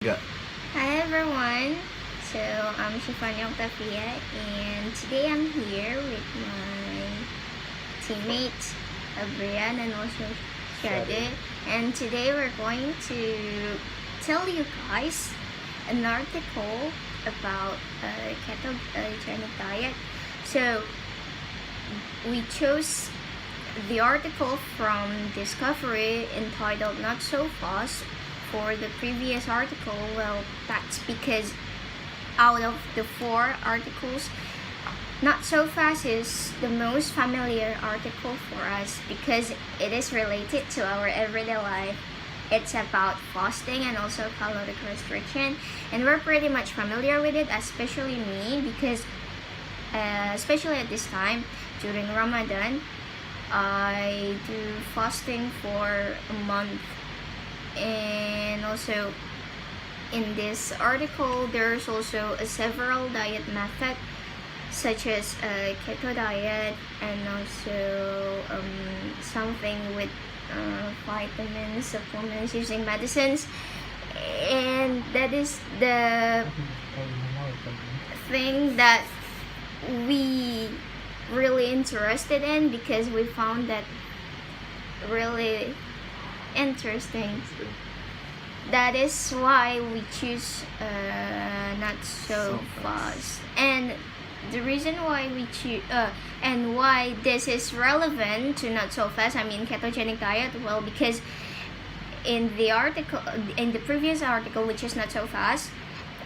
Yeah. Hi everyone, so I'm Shifani Octavia and today I'm here with my teammates Brian and also Shade, and today we're going to tell you guys an article about ketogenic diet. So we chose the article from Discovery entitled Not So Fast for the previous article. Well, that's because out of the 4 articles, Not So Fast is the most familiar article for us because it is related to our everyday life. It's about fasting and also caloric restriction, and we're pretty much familiar with it, especially me, because especially at this time during Ramadan, I do fasting for a month. And also in this article there's also several diet method such as keto diet and also something with vitamins, supplements, using medicines, and that is the thing that we really interested in because we found that really interesting. That is why we choose Not So Fast. And the reason why we choose and why this is relevant to Not So Fast, I mean ketogenic diet, well, because in the previous article, which is Not So Fast,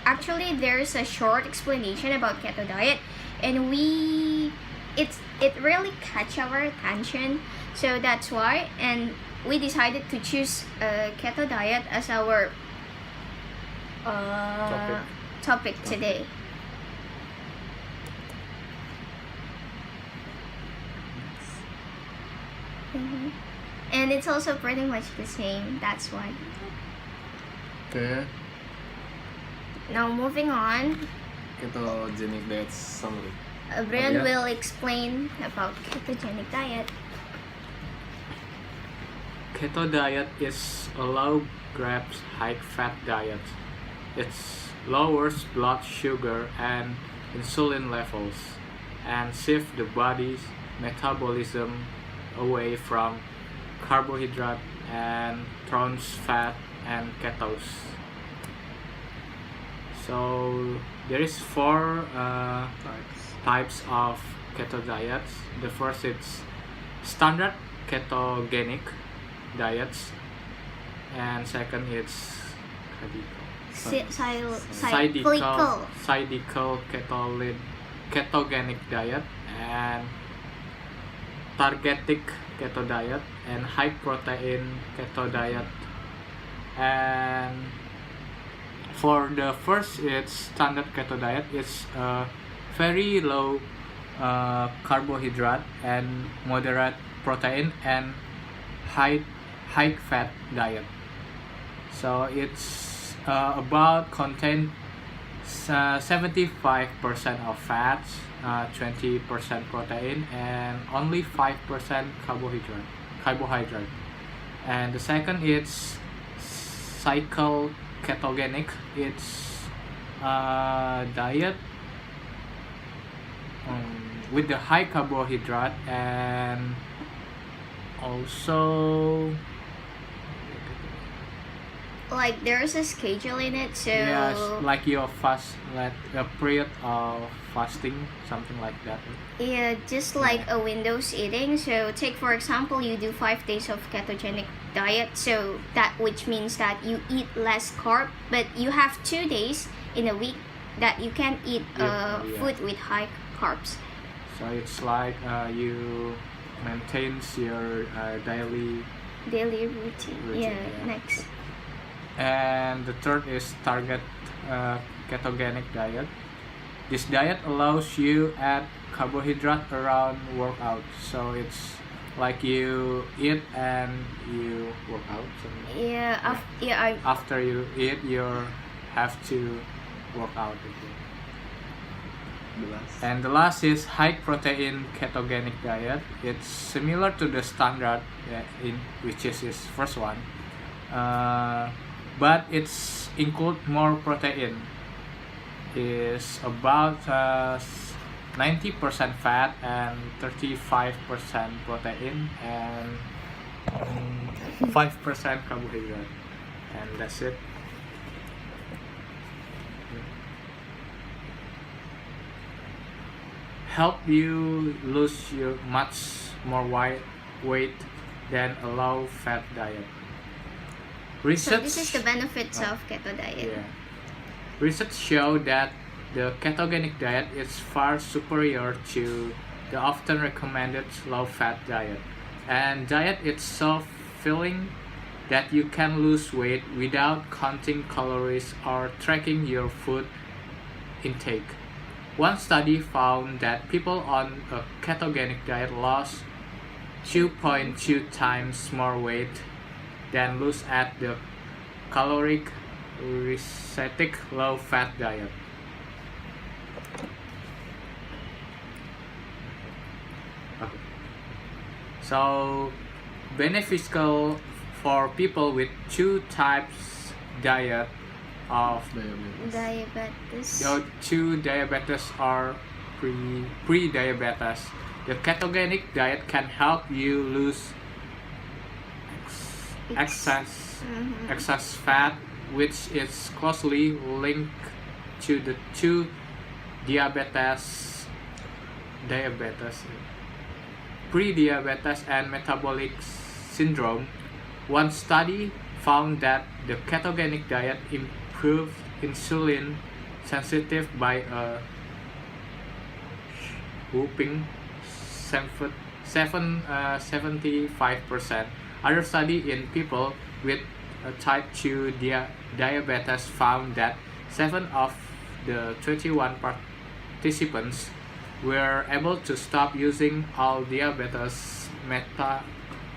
actually there's a short explanation about keto diet, and it really catch our attention, so that's why, and we decided to choose keto diet as our topic today. And it's also pretty much the same, that's why. Okay. Now moving on, Ketogenic diet summary. Brian Yeah. will explain about ketogenic diet. Keto diet is a low carb, high fat diet. It lowers blood sugar and insulin levels and shifts the body's metabolism away from carbohydrate and trans fat and ketose. So there is 4 types of keto diets. The first is standard ketogenic diets, and second it's cyclical ketogenic diet, and targetic keto diet, and high protein keto diet. And for the first, it's standard keto diet. It's very low carbohydrate and moderate protein and high fat diet. So it's about contain 75% of fats, 20% protein, and only 5% carbohydrate. And the second is cycle ketogenic. It's diet with the high carbohydrate and also like there's a schedule in it, so yes, like your fast, like a period of fasting, something like that. yeah, just like a Windows eating. So take for example, you do 5 days of ketogenic diet, so that which means that you eat less carb, but you have 2 days in a week that you can eat food with high carbs. So it's like you maintains your daily routine. Yeah, next. And the third is target ketogenic diet. This diet allows you add carbohydrate around workout, so it's like you eat and you work out. After you eat, you have to work out again. And the last is high protein ketogenic diet. It's similar to the standard, which is first one. but it's include more protein. Is about 90% fat and 35% protein and 5% carbohydrate, and that's it. Help you lose your much more weight than a low fat diet. So Research, this is the benefits of keto diet. yeah. Research show that the ketogenic diet is far superior to the often recommended low fat diet. And diet is so filling that you can lose weight without counting calories or tracking your food intake. One study found that people on a ketogenic diet lost 2.2 times more weight than lose at the caloric resetic low fat diet. Okay. So beneficial for people with two types diet of Diabetes. two diabetes or pre-diabetes. The ketogenic diet can help you lose excess fat, which is closely linked to the two diabetes, pre-diabetes and metabolic syndrome. One study found that the ketogenic diet improved insulin sensitive by a whopping 75%. Other study in people with type 2 diabetes found that 7 of the 21 participants were able to stop using all diabetes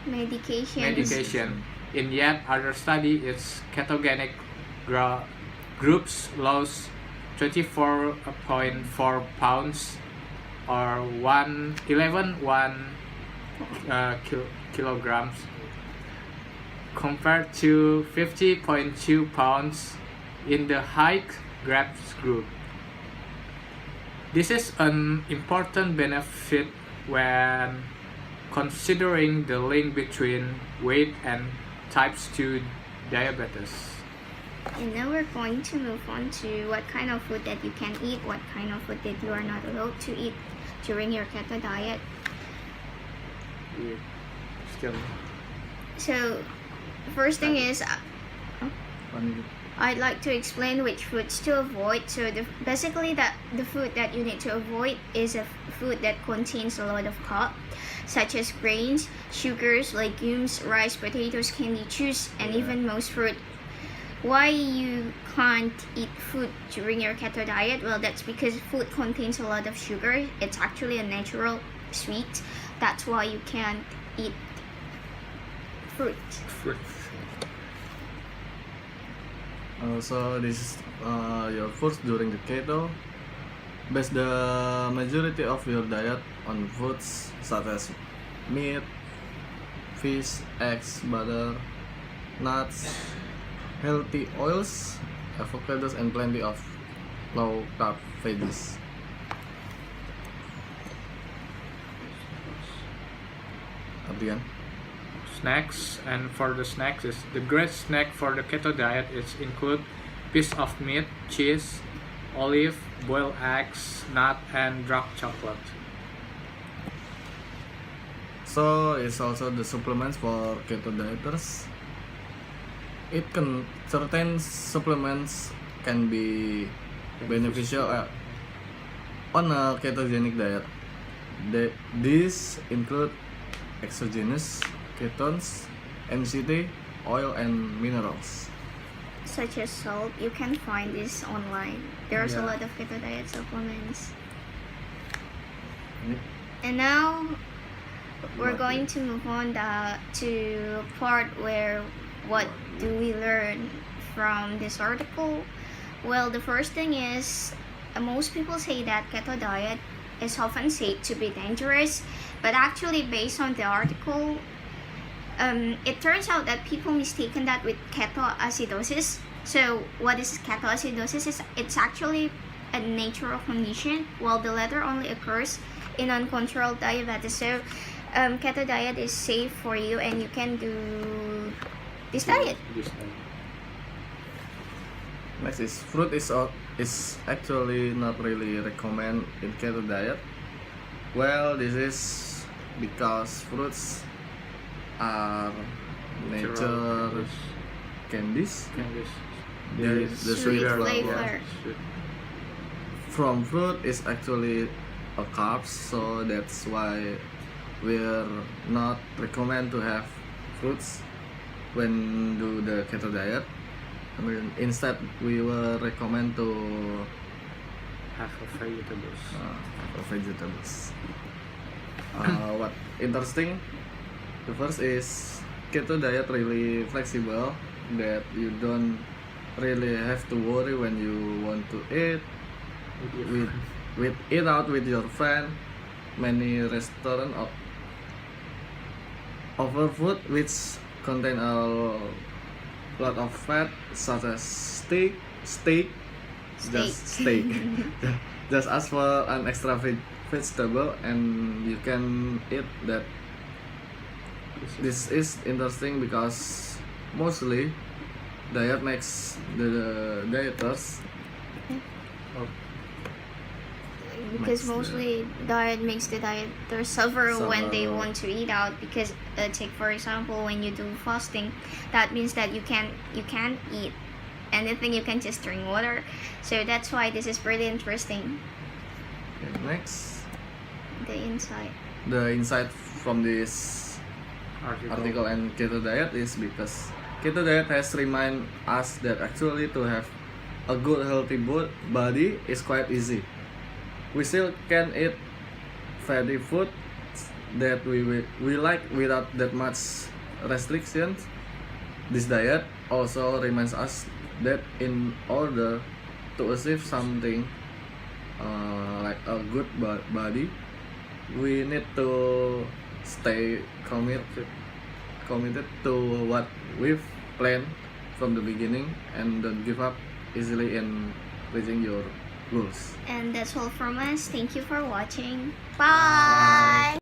medication. In yet other study, its ketogenic groups lost 24.4 pounds or 11 kilograms compared to 50.2 pounds in the high GRAPS group. This is an important benefit when considering the link between weight and types 2 diabetes. And now we're going to move on to what kind of food that you can eat, what kind of food that you are not allowed to eat during your keto diet. Still, So, first thing is, I'd like to explain which foods to avoid. So, basically, the food that you need to avoid is a food that contains a lot of carb, such as grains, sugars, legumes, rice, potatoes, candy, juice, and even most fruit. Why you can't eat food during your keto diet? Well, that's because food contains a lot of sugar. It's actually a natural sweet. That's why you can't eat fruit. So this is your foods during the keto. Base the majority of your diet on foods such as meat, fish, eggs, butter, nuts, healthy oils, avocados, and plenty of low carb veggies. Artian? snacks, and for the snacks is the great snack for the keto diet is include piece of meat, cheese, olive, boiled eggs, nut, and dark chocolate. So it's also the supplements for keto dieters. Certain supplements can be beneficial on a ketogenic diet. These include exogenous ketones, MCT, oil, and minerals. Such as salt, you can find this online. There's a Yeah. lot of keto diet supplements. Ini And now we're What? going to move on to part where what do we learn from this article. Well, the first thing is most people say that keto diet is often said to be dangerous, but actually based on the article, it turns out that people mistaken that with ketoacidosis. So what is ketoacidosis? It's actually a natural condition, while the latter only occurs in uncontrolled diabetes. So keto diet is safe for you, and you can do this diet. This diet. Next is fruit is actually not really recommend in keto diet. Well, this is because fruits are nature Yes. candies. Candies. The sweet Sweet flavor flavor. Sweet. from fruit is actually a carbs, so that's why we're not recommend to have fruits when do the keto diet. I mean, instead we will recommend to Have a vegetables. vegetables. What interesting? The first is keto diet really flexible, that you don't really have to worry when you want to eat with eat out with your friend. Many restaurant offer food which contain a lot of fat, such as just steak. Just ask for an extra vegetable and you can eat that. This is interesting because mostly diet makes the dieters Because Makes the- mostly diet makes the dieter suffer when they Suffer. want to eat out. Because take for example, when you do fasting, that means that you can't eat anything. You can just drink water. So that's why this is pretty interesting. Okay, next, The insight. the insight from this article and keto diet is because keto diet has remind us that actually to have a good healthy body is quite easy. We still can eat fatty food that we like without that much restrictions. This diet also reminds us that in order to achieve something like a good body, we need to stay committed to what we've planned from the beginning, and don't give up easily in reaching your goals. And that's all from us. Thank you for watching. Bye.